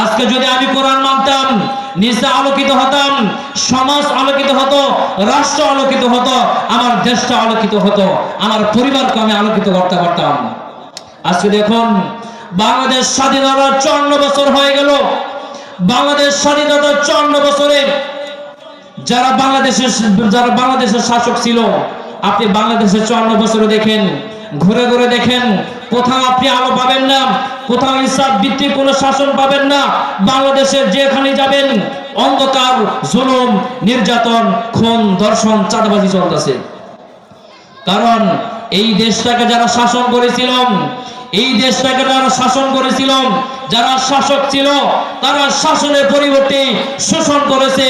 আজকে যদি আমি কোরআন মানতাম, নিজে আলোকিত হতাম, সমাজ আলোকিত হতো, রাষ্ট্র আলোকিত হতো, আমার দেশটা আলোকিত হতো, আমার পরিবারকে আমি আলোকিত করতে পারতাম। আজকে দেখুন, বাংলাদেশ স্বাধীনতার 54 বছর হয়ে গেল। বাংলাদেশ স্বাধীনতার 54 বছরে যারা বাংলাদেশের শাসক ছিল, আপনি বাংলাদেশের 54 বছরে দেখেন, ঘুরে ঘুরে দেখেন, কোথাও আপনি আলো পাবেন না, কোথাও ইনসাফ ভিত্তিক কোনো শাসন পাবেন না। বাংলাদেশের যেখানে যাবেন অন্ধকার, জুলুম, নির্যাতন, খুন, ধর্ষণ, চাঁদাবাজি চলতেছে। কারণ এই দেশটাকে যারা শাসন করেছিল, এই দেশটাকে যারা শাসন করেছিল, যারা শাসক ছিল, তারা শাসনের পরিবর্তে শোষণ করেছে।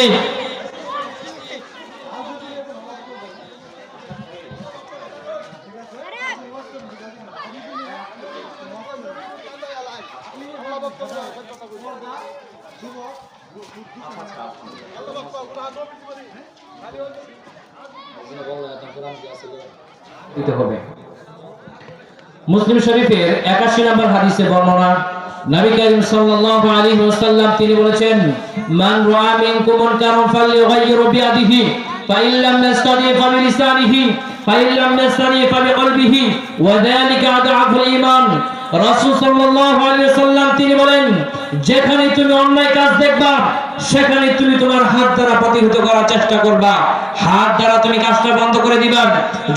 মুসলিম শরীফের 81 নম্বর হাদিসে বর্ণনা, নবী করিম সাল্লাল্লাহু আলাইহি ওয়াসাল্লাম তিনি বলেছেন, মান রাআ মিনকুম মুনকারান ফালইউগাইয়িরু বিয়াদিহি ফাইন লাম ইয়াস্তাতি ফাবিলিসানিহি ফাইন লাম ইয়াস্তাতি ফাবিকলবিহি ওয়া যালিকা আদআফুল ঈমান। রাসূল সাল্লাল্লাহু আলাইহি ওয়াসাল্লাম তিনি বলেন, যেখানে তুমি অন্যায় কাজ দেখবা সেখানে তুমি তোমার হাত দ্বারা প্রতিহত করার চেষ্টা করবা, হাত দ্বারা তুমি কাজটা বন্ধ করে দিবা।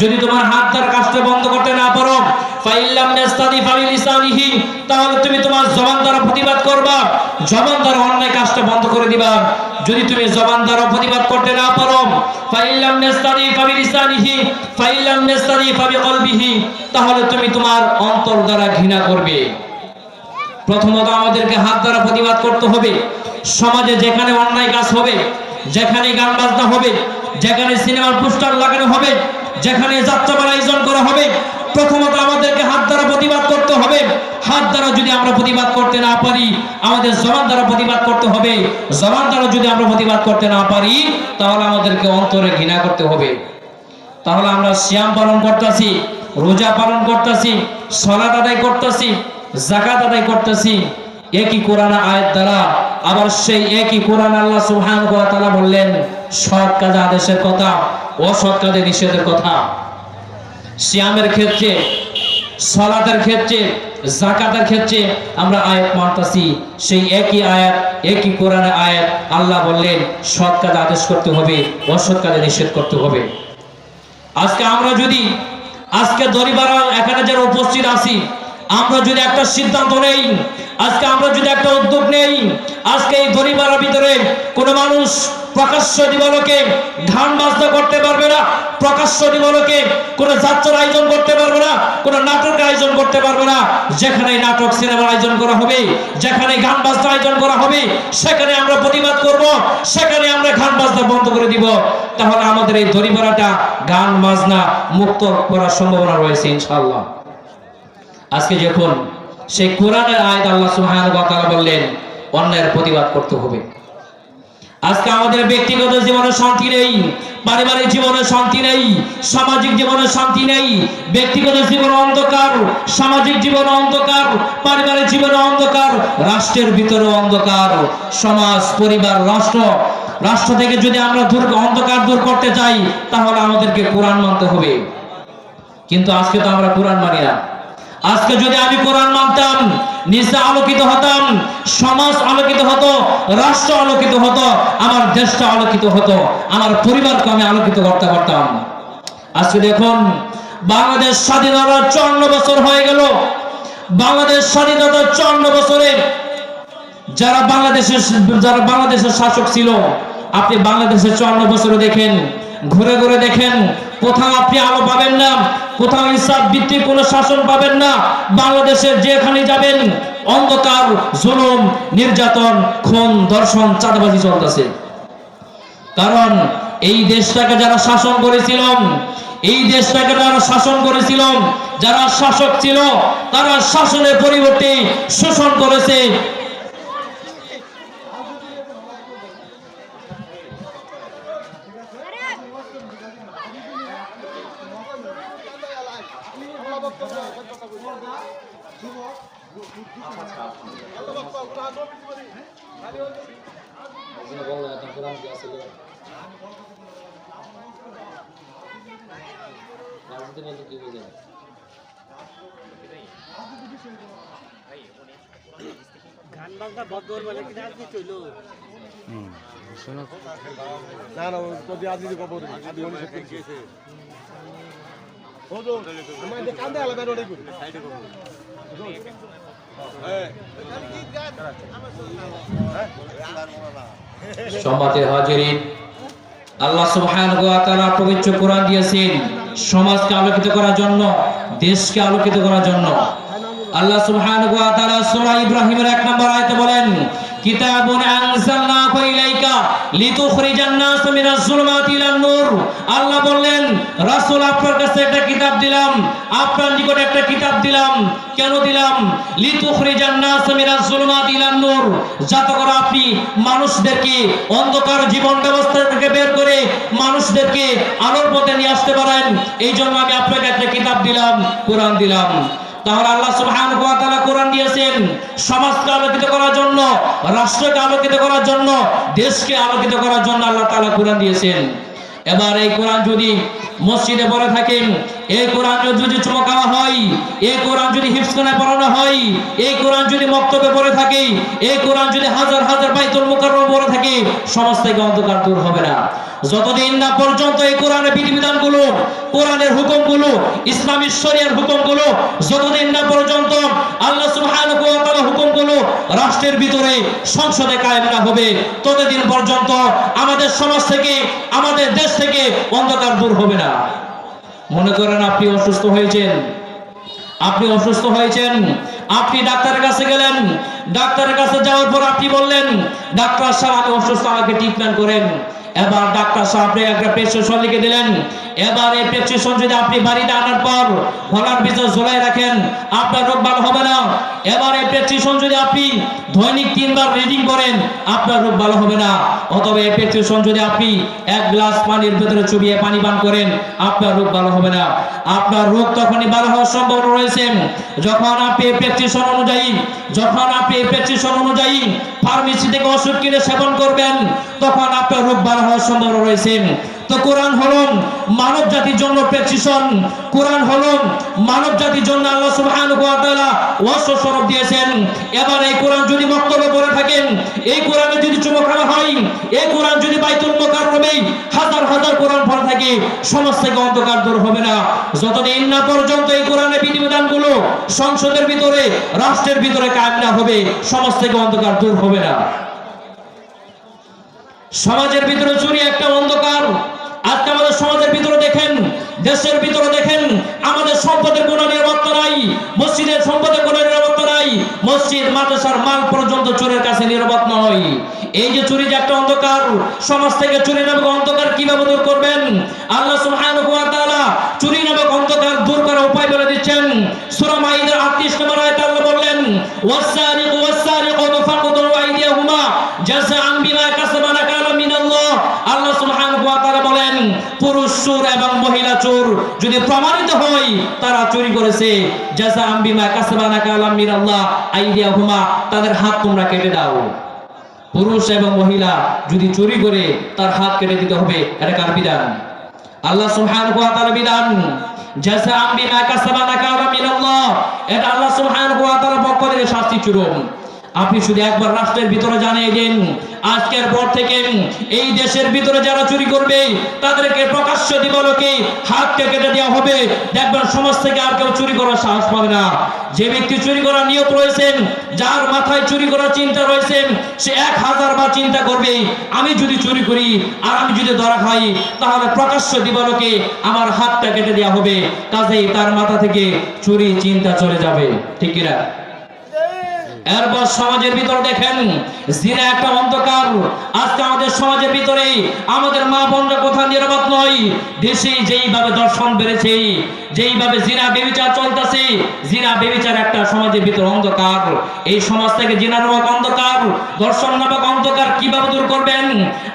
যদি তোমার হাত দ্বারা কাজটা বন্ধ করতে না পারো, ফাইল্লাম নাস্তাদি ফাবিলিসানিহি, তাহলে তুমি তোমার জবান দ্বারা প্রতিবাদ করবা, জবান দ্বারা অন্যায় কাজটা বন্ধ করে দিবা। যদি তুমি জবান দ্বারা প্রতিবাদ করতে না পারো, ফাইল্লাম নাস্তাদি ফাবিলিসানিহি ফাইল্লাম নাস্তাদি ফাবিকলবিহি, তাহলে তুমি তোমার অন্তর দ্বারা ঘৃণা করবে। প্রথমত আমাদেরকে হাত দ্বারা প্রতিবাদ করতে হবে। সমাজে যেখানে অন্যায় কাজ হবে, যেখানে গান বাজনা হবে, যেখানে সিনেমার পোস্টার লাগানো হবে, যেখানে যাত্রাপালা আয়োজন করা হবে, প্রথমত আমাদেরকে হাত দ্বারা প্রতিবাদ করতে হবে। হাত দ্বারা যদি আমরা প্রতিবাদ করতে না পারি, আমাদের জবান দ্বারা প্রতিবাদ করতে হবে। জবান দ্বারা যদি আমরা প্রতিবাদ করতে না পারি, তাহলে আমাদেরকে অন্তরে ঘৃণা করতে হবে। তাহলে আমরা সিয়াম পালন করতেছি, রোজা পালন করতেছি, সালাত আদায় করতেছি, যাকাত আদায় করতেছি একই কোরআন আয়াত দ্বারা। আবার সেই একই কোরআন আল্লাহ সুবহানাহু ওয়া তাআলা বললেন সৎ কাজে আদেশের কথা, অসৎ কাজে নিষেধের কথা। সিয়ামের ক্ষেত্রে, সালাতের ক্ষেত্রে, যাকাতের ক্ষেত্রে আমরা আয়াত মানতেছি, সেই একই আয়াত, একই কোরআনের আয়াত। আল্লাহ বললেন সৎ কাজে আদেশ করতে হবে, অসৎ কাজে নিষেধ করতে হবে। আজকে আমরা যদি, আজকে দরিবারা এখানে যারা উপস্থিত আছি, আমরা যদি একটা সিদ্ধান্ত নেই, আজকে আমরা যদি একটা উদ্যোগ নেই, আজকে এই দরিবারের ভিতরে কোন মানুষ প্রকাশ্য দিবসকে গান বাজনা করতে পারবে না, প্রকাশ্য দিবসকে কোন যাত্রার আয়োজন করতে পারবে না, কোন নাটকের আয়োজন করতে পারবে না। যেখানে নাটক সিনেমার আয়োজন করা হবে, যেখানে গান বাজনা আয়োজন করা হবে, সেখানে আমরা প্রতিবাদ করব, সেখানে আমরা গান বাজনা বন্ধ করে দিব। তাহলে আমাদের এই দরিবারটা গান বাজনা মুক্ত করার সম্ভাবনা রয়েছে ইনশাআল্লাহ। আজকে যখন সেই কোরআনের আয়াত আল্লাহ সুবহানাহু ওয়া তাআলা বললেন অন্যায়ের প্রতিবাদ করতে হবে। আজকে আমাদের ব্যক্তিগত জীবনে শান্তি নেই, পারিবারিক জীবনে শান্তি নেই, সামাজিক জীবনে শান্তি নেই। ব্যক্তিগত জীবনে অন্ধকার, সামাজিক জীবনে অন্ধকার, পারিবারিক জীবনে অন্ধকার, রাষ্ট্রের ভিতরে অন্ধকার। সমাজ, পরিবার, রাষ্ট্র থেকে যদি আমরা অন্ধকার দূর করতে চাই, তাহলে আমাদেরকে কোরআন মানতে হবে। কিন্তু আজকে তো আমরা কোরআন মানি না। আজকে যদি আমি কোরআন মানতাম, নিজে আলোকিত হতাম, সমাজ আলোকিত হতো, রাষ্ট্র আলোকিত হতো, আমার দেশটা আলোকিত হতো, আমার পরিবারকে আমি আলোকিত করতে পারতাম। আজকে দেখুন, বাংলাদেশ স্বাধীনতার 54 বছর হয়ে গেল। বাংলাদেশ স্বাধীনতার 54 বছরে যারা বাংলাদেশের শাসক ছিল, আপনি বাংলাদেশের 54 বছরে দেখেন, ঘুরে ঘুরে দেখেন, কোথাও আপনি আলো পাবেন না, কোথাও ইনসাফ ভিত্তিক কোনো শাসন পাবেন না। বাংলাদেশের যেখানে যাবেন অন্ধকার, জুলুম, নির্যাতন, খুন, ধর্ষণ, চাঁদাবাজি চলতেছে। কারণ এই দেশটাকে যারা শাসন করেছিল, এই দেশটাকে যারা শাসন করেছিল, যারা শাসক ছিল, তারা শাসনের পরিবর্তে শোষণ করেছে। গান বাজনা বদল বলে কি রাজনীতি চইলো না না যদি আজকে খবর আদি অনেক গেছে ওদো আমাদের কান্দে আলাদা রোডে করি সাইডে করব সম্মানিত হাজিরিন, আল্লাহ সুবহানাহু ওয়া তাআলা পবিত্র কোরআন দিয়েছেন সমাজকে আলোকিত করার জন্য, দেশকে আলোকিত করার জন্য। আল্লাহ সুবহানাহু ওয়া তাআলা সূরা ইব্রাহিমের 1 নম্বর আয়াতে বলেন, কিতাবুন আনজালনাহু ইলাইকা লিতুখরিজান নাস মিনাজ যুলুমাতি ইলান নূর। আল্লাহ বললেন, রাসূল আপনার কাছে একটা কিতাব দিলাম, আপনার নিকট একটা কিতাব দিলাম। কেন দিলাম? লিতুখরিজান নাস মিনাজ যুলুমাতি ইলান নূর, যাতে করে আপনি মানুষদেরকে অন্ধকার জীবন ব্যবস্থা থেকে বের করে মানুষদেরকে আলোর পথে নিয়ে আসতে পারেন। এই জন্য আমি আপনাকে একটা কিতাব দিলাম, কোরআন দিলাম। তাহলে আল্লাহ সুবহানাহু ওয়া তাআলা কোরআন দিয়েছেন সমাজকে আলোকিত করার জন্য, রাষ্ট্রকে আলোকিত করার জন্য, দেশকে আলোকিত করার জন্য আল্লাহ তাআলা কোরআন দিয়েছেন। এবার এই কোরআন যদি মসজিদে পড়ে থাকেন, এই কোরআন যদি চমকাওয়া হয়, এই কোরআন যদি হিফজখানায় পড়ানো হয়, এই কোরআন যদি মক্তবে পড়ে থাকে, এই কোরআন যদি হাজার হাজার বাইতুল মুকাররমে পড়ে থাকে, সমাজ থেকে অন্ধকার দূর হবে না। যতদিন না পর্যন্ত এই কোরআনের বিধিবিধানগুলো, কোরআনের হুকুমগুলো, ইসলামী শরিয়ার হুকুমগুলো যতদিন না পর্যন্ত আল্লাহ সুবহানাহু ওয়া তাআলা হুকুমগুলো রাষ্ট্রের ভিতরে সংসদে কায়েম না হবে, ততদিন পর্যন্ত আমাদের সমাজ থেকে, আমাদের দেশ থেকে অন্ধকার দূর হবে না। মনে করেন আপনি অসুস্থ হয়েছেন, আপনি ডাক্তারের কাছে গেলেন, ডাক্তারের কাছে যাওয়ার পর আপনি বললেন, ডাক্তার সাহেব আমি অসুস্থ, আমাকে ট্রিটমেন্ট করেন। এবার ডাক্তার সাহেব আপনি একটা প্রেসক্রিপশন লিখে দিলেন। এবার এই প্রেসক্রিপশন যদি আপনি বাড়িতে আনার পর গলার ভিতর ঝুলাই রাখেন, আপনার রোগ ভালো হবে না। এবার এই প্রেসক্রিপশন যদি আপনি দৈনিক 3 বার রিডিং করেন, আপনার রোগ ভালো হবে না। অথবা এই প্রেসক্রিপশন যদি আপনি 1 গ্লাস পানির ভিতরে চুবিয়ে পানি পান করেন, আপনার রোগ ভালো হবে না। আপনার রোগ তখনই ভালো হওয়ার সম্ভাবনা রয়েছে যখন আপনি এই প্রেসক্রিপশন অনুযায়ী ফার্মেসি থেকে ওষুধ কিনে সেবন করবেন, তখন আপনার রোগ ভালো হওয়ার সম্ভাবনা রয়েছে। তো কোরআন হলো মানব জাতির জন্য প্রেসক্রিপশন, কোরআন হলো মানব জাতির জন্য আল্লাহ সুবহানাহু ওয়া তাআলা ওয়াসি স্বরূপ দিয়েছেন। এবার এই কোরআন যদি মক্তবে পড়ে থাকেন, এই কোরআনে যদি চমকানো হয়, এই কোরআন যদি বাইতুল মুকাররমে হাজার হাজার কোরআন পড়ে থাকে, সমাজ থেকে অন্ধকার দূর হবে না। যতদিন না পর্যন্ত এই কোরআনের বিধিবিধানগুলো সংসদের ভিতরে, রাষ্ট্রের ভিতরে কায়েম না হবে, সমাজ থেকে অন্ধকার দূর হবে না। সমাজের ভিতরে চুরি একটা অন্ধকার। আজকে আমাদের সমাজের ভিতরে দেখেন, দেশের ভিতরে দেখেন, আমাদের সম্পদের কোনো নিরাপত্তা নাই, মসজিদের সম্পদের কোনো নিরাপত্তা নাই, মসজিদ মাদ্রাসার মাল পর্যন্ত চোরের কাছে নিরাপদ নয়। এই যে চুরি যে একটা অন্ধকার, সমাজ থেকে চুরি নামক অন্ধকার কিভাবে দূর করবেন? আল্লাহ সুবহানাহু ওয়া তাআলা চুরি নামক অন্ধকার দূর করার উপায় বলে দিচ্ছেন। সূরা মাইদার 38 নম্বর আয়াতে আল্লাহ বললেন, ওয়াস-সারিকু ওয়াস-সারিকাতু ফাকতু আইদিয়াহুমা জাযাআন বিমা কাসাবা নাকালাম মিনাল্লাহ। আল্লাহ সুবহানাহু ওয়া তাআলা বলেন, পুরুষ চোর এবং মহিলা চোর যদি প্রমাণিত হয় তারা চুরি করেছে, জাযাআন বিমা কাসাবা নাকালাম মিনাল্লাহ আইদিয়াহুমা, তাদের হাত তোমরা কেটে দাও। পুরুষ এবং মহিলা যদি চুরি করে তার হাত কেটে দিতে হবে, এটা কার বিধান? আল্লাহ সুবহানাহু ওয়া তাআলা বিধান। জাযাআন বিমা কাসাবা নাকালাম মিনাল্লাহ, এটা আল্লাহ সুবহানাহু ওয়া তাআলার পক্ষ থেকে শাস্তি চূড়ান্ত। আপনি শুধু একবার রাষ্ট্রের ভিতরে জানিয়ে দিন, আজকের পর থেকে এই দেশের ভিতরে যারা চুরি করবে তাদেরকে প্রকাশ্য দিবালোকে হাতকে কেটে দেওয়া হবে। দেখবেন সমাজ থেকে আর কেউ চুরি করার সাহস পাবে না। যে ব্যক্তি চুরি করার নিয়ত রয়েছেন, যার মাথায় চুরি করার চিন্তা রয়েছে, সে 1000 বার চিন্তা করবে, আমি যদি চুরি করি আর আমি যদি ধরা খাই, তাহলে প্রকাশ্য দিবালোকে আমার হাতটা কেটে দেওয়া হবে। কাজেই তার মাথা থেকে চুরি চিন্তা চলে যাবে, ঠিক কিনা? এরপর সমাজের ভিতরে দেখেন, জিনা একটা অন্ধকার। আজকে আমাদের সমাজের ভিতরে আমাদের মা বোনরা কোথাও নিরাপদ নয়। দেশে যেইভাবে দর্শন বেড়েছে, যেইভাবে জিনা ব্যভিচার চলতেছে, জিনা ব্যভিচার একটা সমাজের ভিতরে অন্ধকার। এই সমাজ থেকে জিনা নামক অন্ধকার, দর্শন নামক অন্ধকার কিভাবে দূর করবেন?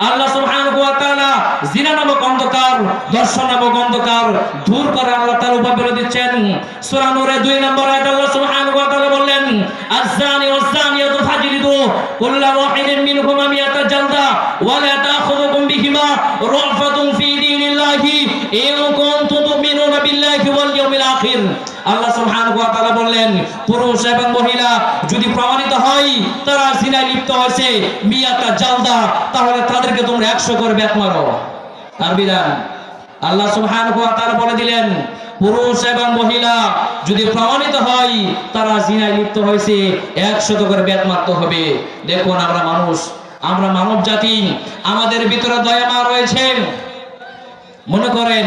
আল্লাহ সুবহানাহু ওয়া তাআলা জিনা নামক অন্ধকার, দর্শন নামক অন্ধকার দূর করে আল্লাহ তাআলা উপায় বলে দিচ্ছেন। সূরা নূরের 2 নম্বর আয়াতে আল্লাহ সুবহানাহু ওয়া তাআলা বললেন, আয-যানি ওয়াজ-যানিয়াতু ফাজলিদু কুল্লা ওয়াহিদিন মিনহুমা মিয়াতা জালদা ওয়া লা তাখুযুকুম বিহিমা রাফাতুন ফি দীনিল্লাহি ইন কুনতুম তু'মিনুনা বিল্লাহি ওয়াল ইয়াউমিল আখির। আল্লাহ সুবহানাহু ওয়া তাআলা বললেন, পুরুষ এবং মহিলা যদি প্রমাণিত হয় তারা জিনায় লিপ্ত হয়েছে মিয়াতা জালদা, তাহলে তাদেরকে তোমরা 100 করে বেত মারো। তার বিধান আল্লাহ সুবহানাহু ওয়া তাআলা বলে দিলেন, পুরুষ এবং মহিলা যদি প্রমাণিত হয় তারা জিনায় লিপ্ত হয়েছে 100 করে বেত মারতে হবে। দেখুন আমরা মানুষ, আমরা মানব জাতি, আমাদের ভিতরে দয়া মায়া রয়েছে। মনে করেন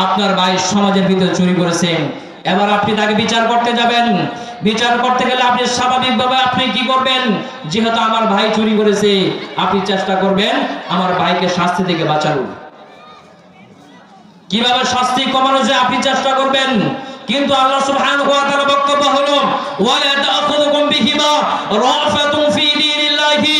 আপনার ভাই সমাজের ভিতরে চুরি করেছেন, এবার আপনি তাকে বিচার করতে যাবেন। বিচার করতে গেলে আপনি স্বাভাবিকভাবে আপনি কি করবেন, যেহেতু আমার ভাই চুরি করেছে আপনি চেষ্টা করবেন আমার ভাইকে শাস্তি থেকে বাঁচানো। কিভাবে শাস্তি কমানো যায় আপনি চেষ্টা করবেন। কিন্তু আল্লাহ সুবহানাহু ওয়া তাআলা বক্তব্য হলো ওয়া লা তাখুযুকুম বিহিমা রাফাতুন ফি দীনিল্লাহি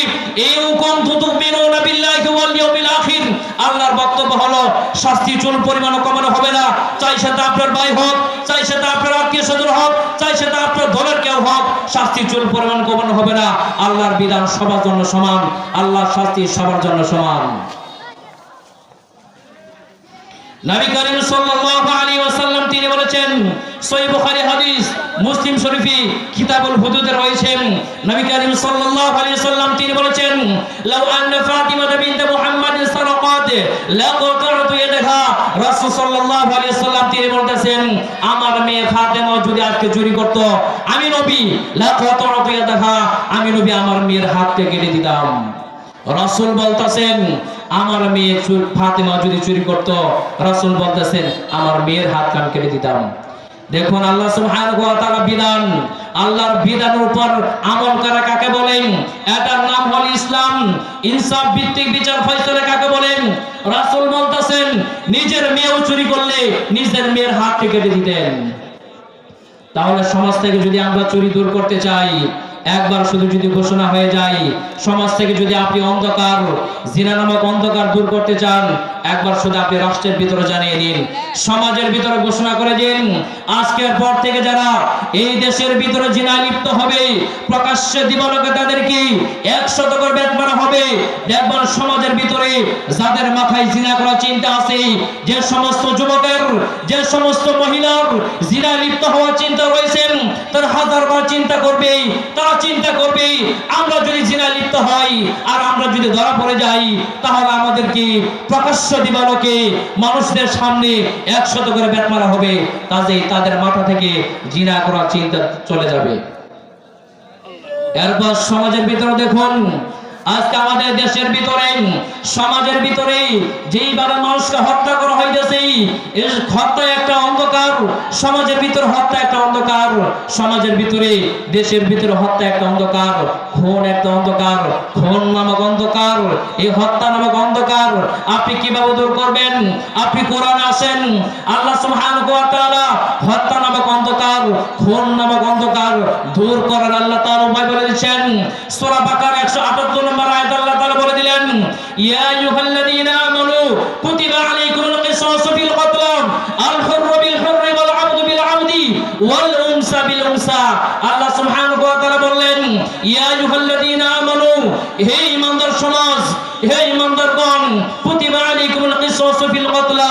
ইন কুনতুম তু'মিনুনা বিল্লাহি ওয়াল ইয়াউমিল আখির। আল্লাহর বক্তব্য হলো শাস্তি চুল পরিমাণ কমানো হবে না, চাই সেটা আপনার ভাই হোক, চাই সেটা আপনার আত্মীয়স্বজন হোক, চাই সেটা আপনার দলের কেউ হোক, শাস্তি চুল পরিমাণ কমানো হবে না। আল্লাহর বিধান সবার জন্য সমান, আল্লাহর শাস্তি সবার জন্য সমান। নবী করিম সাল্লাল্লাহু আলাইহি ওয়াসাল্লাম তিনি বলেছেন, সহিহ বুখারী হাদিস, মুসলিম শরীফে কিতাবুল হুদুদে রয়েছেন, নবী করিম সাল্লাল্লাহু আলাইহি ওয়াসাল্লাম তিনি বলেছেন, লাউ আন্না ফাতিমা বিনত মুহাম্মাদ সারাকাত লাকাতাতু ইয়াদাহা। রাসূল সাল্লাল্লাহু আলাইহি ওয়াসাল্লাম তিনি বলতেছেন, আমার মেয়ে ফাতেমা যদি আজকে চুরি করত, আমি নবী লাকাতাতু ইয়াদাহা, আমি নবী আমার মেয়ের হাতকে কেটে দিতাম। রাসূল বলতেছেন আমার মেয়ে ফাতেমা যদি চুরি করত, রাসূল বলতেছেন আমার মেয়ের হাত কান কেটে দিতাম। দেখুন আল্লাহ সুবহানাহু ওয়া তাআলা বিধান, আল্লাহর বিধানের উপর আমল করা কাকে বলেন? এটার নাম হল ইসলাম। ইনসাফ ভিত্তিক বিচার ফয়সালা কাকে বলেন? রাসূল বলতেছেন নিজের মেয়েও চুরি করলে নিজের মেয়ের হাত কেটে দিতেন। তাহলে সমাজ থেকে যদি আমরা চুরি দূর করতে চাই, একবার শুধু যদি ঘোষণা হয়ে যায়, সমাজ থেকে যদি আপনি অন্ধকার, জিনা নামক অন্ধকার দূর করতে চান, একবার শুধু আপনি রাষ্ট্রের ভিতরে জানিয়ে দিন, সমাজের ভিতরে ঘোষণা করে দিন, আজকের পর থেকে যারা এই দেশের ভিতরে জিনা লিপ্ত হবে প্রকাশ্যে দিবালোকে তাদেরকে 100 করে বেত মারা হবে। দেখবেন সমাজের ভিতরে যাদের মাথায় জিনা করার চিন্তা আছে, যে সমস্ত যুবকের, যে সমস্ত মহিলার জিনা লিপ্ত হওয়ার চিন্তা রয়েছে, তারা 1000 বার চিন্তা করবে, তারা চিন্তা করবে আমরা যদি জিনা লিপ্ত হই আর আমরা যদি ধরা পড়ে যাই, তাহলে আমাদেরকে প্রকাশ্য দিবালোকে মানুষদের সামনে 100 করে বেত মারা হবে। কাজেই তাদের মাথা থেকে জিনা করার চিন্তা চলে যাবে। এরপর সমাজের ভিতরে দেখুন, আজকে আমাদের দেশের ভিতরে, সমাজের ভিতরে যেইভাবে মানুষকে হত্যা করা হইতেছে, এই হত্যা একটা অন্ধকার, সমাজের ভিতরে হত্যা একটা অন্ধকার, সমাজের ভিতরে, দেশের ভিতরে হত্যা একটা অন্ধকার, খুন একটা অন্ধকার, খুন নামক অন্ধকার, এই হত্যা নামক অন্ধকার আপনি কিভাবে দূর করবেন? আপনি কোরআনে আসেন, আল্লাহ সুবহানাহু ওয়া তাআলা হত্যা নামক অন্ধকার, খুন নামক অন্ধকার দূর করার আল্লাহ তাআলা উপায় বলে দিয়েছেন। সূরা বাকারা 178 নম্বর আয়াত আল্লাহ তাআলা বলে দিলেন, ইয়া আইয়ুহাল্লাযীনা আমানু কুতিবা আলাইকুমুল কিসাসু ফিল কতল আল হুররু বিল হুররি ওয়াল আবদু বিল আবদি ওয়াল উনসা বিল উনসা। আল্লাহ সুবহানাহু ওয়া তাআলা বললেন, ইয়া আইয়ুহাল্লাযীনা আমানু, হে ঈমানদার সমাজ, হে ঈমানদারগণ, কুতিবা আলাইকুমুল কিসাসু ফিল কতল,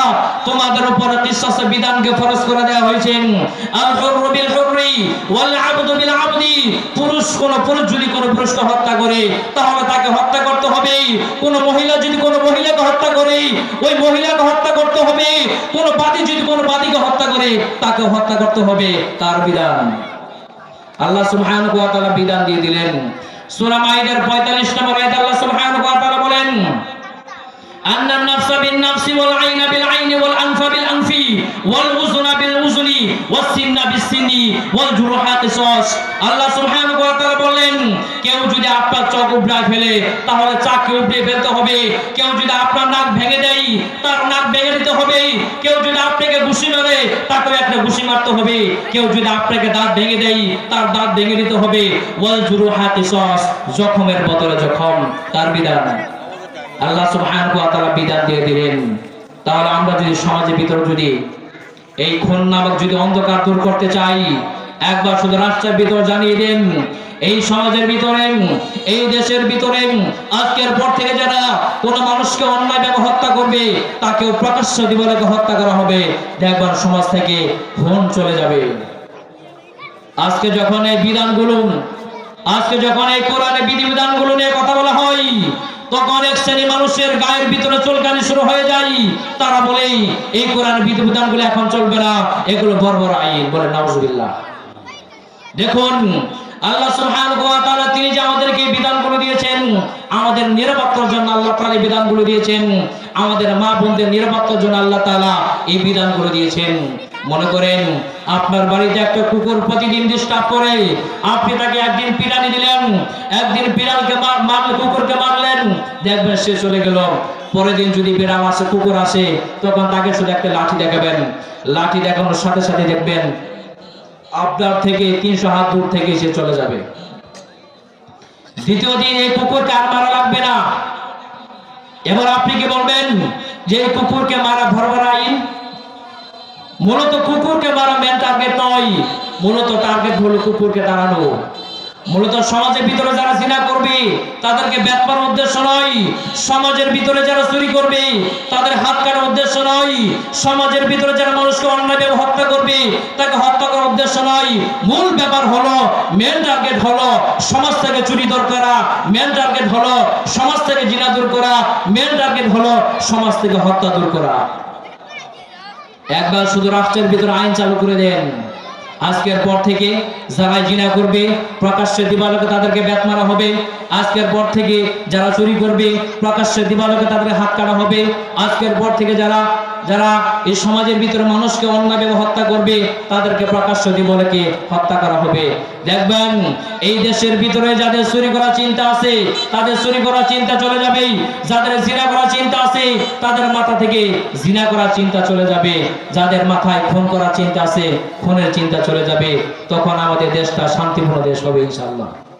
তোমাদের উপর কিসাসের বিধানকে ফরজ করে দেওয়া হয়েছে। আল হুররু বিল হুররি ওয়াল আবদু বিল আবদি, পুরুষ কোন পুরুষ যদি কোন পুরুষকে হত্যা করে তাহলে তাকে হত্যা করতে হবে। কোন মহিলা যদি কোন মহিলাকে হত্যা করে ওই মহিলাকে হত্যা করতে হবে। কোন বাদী যদি কোন বাদীকে হত্যা করে তাকে হত্যা করতে হবে। তার বিধান আল্লাহ সুবহানাহু ওয়া তাআলা বিধান দিয়ে দিলেন। সূরা মাইদার 45 নম্বর আয়াতে আল্লাহ সুবহানাহু ওয়া তাআলা বলেন, আন্নান নাফসা বিন নাফসি ওয়াল আইনা বিল আইনি ওয়াল আনফা বিল আনফি ওয়াল উযুনা বিল উযুনি ওয়াস সিন্না বিস সিন্নি ওয়াল জুরুহা কিসাস। আল্লাহ সুবহানাহু ওয়া তাআলা বলেন, কেউ যদি আপনার চোখ উপড়ায় ফেলে তাহলে চাকু উপড়ে ফেলতে হবে। কেউ যদি আপনার নাক ভেঙে দেয় তার নাক ভেঙে দিতে হবে। কেউ যদি আপনাকে ঘুষি মারে তাকে একটা ঘুষি মারতে হবে। কেউ যদি আপনাকে দাঁত ভেঙে দেয় তার দাঁত ভেঙে দিতে হবে। ওয়াল জুরুহা কিসাস, জখমের বদলে জখম। তার বিধান আল্লাহ সুবহানাহু ওয়া তাআলা বিধান দিয়ে দিলেন। তাহলে আমরা যদি সমাজের ভিতরে যদি এই খুন নামক যদি অন্ধকার দূর করতে চাই, একবার শুধু রাষ্ট্রের ভিতর জানিয়ে দেন, এই সমাজের ভিতরে, এই দেশের ভিতরে আজকের পর থেকে যারা কোন মানুষকে অন্যায়ভাবে হত্যা করবে তাকেও প্রকাশ্য দিবালোকে হত্যা করা হবে। দেখবার সমাজ থেকে খুন চলে যাবে। আজকে যখন এই বিধানগুলো, আজকে যখন এই কোরআনের বিধিবিধানগুলো নিয়ে কথা বলা হয়, তখন এক শ্রেণী মানুষের গায়ের ভিতরে চুলকানি শুরু হয়ে যায়। তারা বলে এই কোরআনের বিধিবিধানগুলো এখন চলবে না, এগুলো বর্বর আইন। বলে নাউজুবিল্লাহ। দেখুন আল্লাহ সুবহানাহু ওয়া তাআলা তিনি যে আমাদেরকে এই বিধানগুলো দিয়েছেন, আমাদের নিরাপত্তার জন্য আল্লাহ তাআলা এই বিধানগুলো দিয়েছেন, আমাদের মা বোনদের নিরাপত্তার জন্য আল্লাহ তাআলা এই বিধানগুলো দিয়েছেন। মনে করেন আপনার বাড়িতে একটা কুকুর প্রতিদিন ডিস্টার্ব করে, আপনি তাকে একদিন পিটানি দিলেন, একদিন বিড়ালকে মারলেন, কুকুরকে মারলেন, দেখবেন সে চলে গেল। পরের দিন যদি বিড়াল আসে, কুকুর আসে, তখন তাকে শুধু একটা লাঠি দেখাবেন। লাঠি দেখানোর সাথে সাথে দেখবেন আপনার থেকে 300 হাত দূর থেকে সে চলে যাবে। দ্বিতীয় দিন এই কুকুরকে আর মারা লাগবে না। এবার আপনি কি বলবেন যে এই কুকুরকে মারা বর্বর আইন? মূলত কুকুরকে মারা মেন টার্গেট নয়, মূলত টার্গেট হলো কুকুরকে তাড়ানো। মূলত সমাজের ভিতরে যারা জিনা করবে তাদেরকে বেতবার উদ্দেশ্য নয়, সমাজের ভিতরে যারা চুরি করবে তাদের হাত কাটার উদ্দেশ্য নয়, সমাজের ভিতরে যারা মানুষকে অন্যায়ভাবে হত্যা করবে তাকে হত্যা করার উদ্দেশ্য নয়। মূল ব্যাপার হলো, মেন টার্গেট হলো সমাজ থেকে চুরি দূর করা, মেন টার্গেট হলো সমাজ থেকে জিনা দূর করা, মেন টার্গেট হলো সমাজ থেকে হত্যা দূর করা। একবার শুধু রাষ্ট্রের ভিতরে আইন চালু করে দেন, আজকের পর থেকে যারা জিনা করবে প্রকাশ্যে দিবালোকে তাদেরকে বেত মারা হবে। আজকের পর থেকে যারা চুরি করবে প্রকাশ্যে দিবালোকে তাদেরকে হাত কাটা হবে। আজকের পর থেকে যারা যারা এই সমাজের ভিতরে মানুষকে অন্যায়ভাবে হত্যা করবে তাদেরকে প্রকাশ্য দিবালোকে হত্যা করা হবে। দেখবেন এই দেশের ভিতরে যাদের চুরি করার চিন্তা আছে তাদের চুরি করার চিন্তা চলে যাবে, যাদের জিনা করার চিন্তা আছে তাদের মাথা থেকে জিনা করার চিন্তা চলে যাবে, যাদের মাথায় খুন করার চিন্তা আছে খুনের চিন্তা চলে যাবে। তখন আমাদের দেশটা শান্তিপূর্ণ দেশ হবে ইনশাআল্লাহ।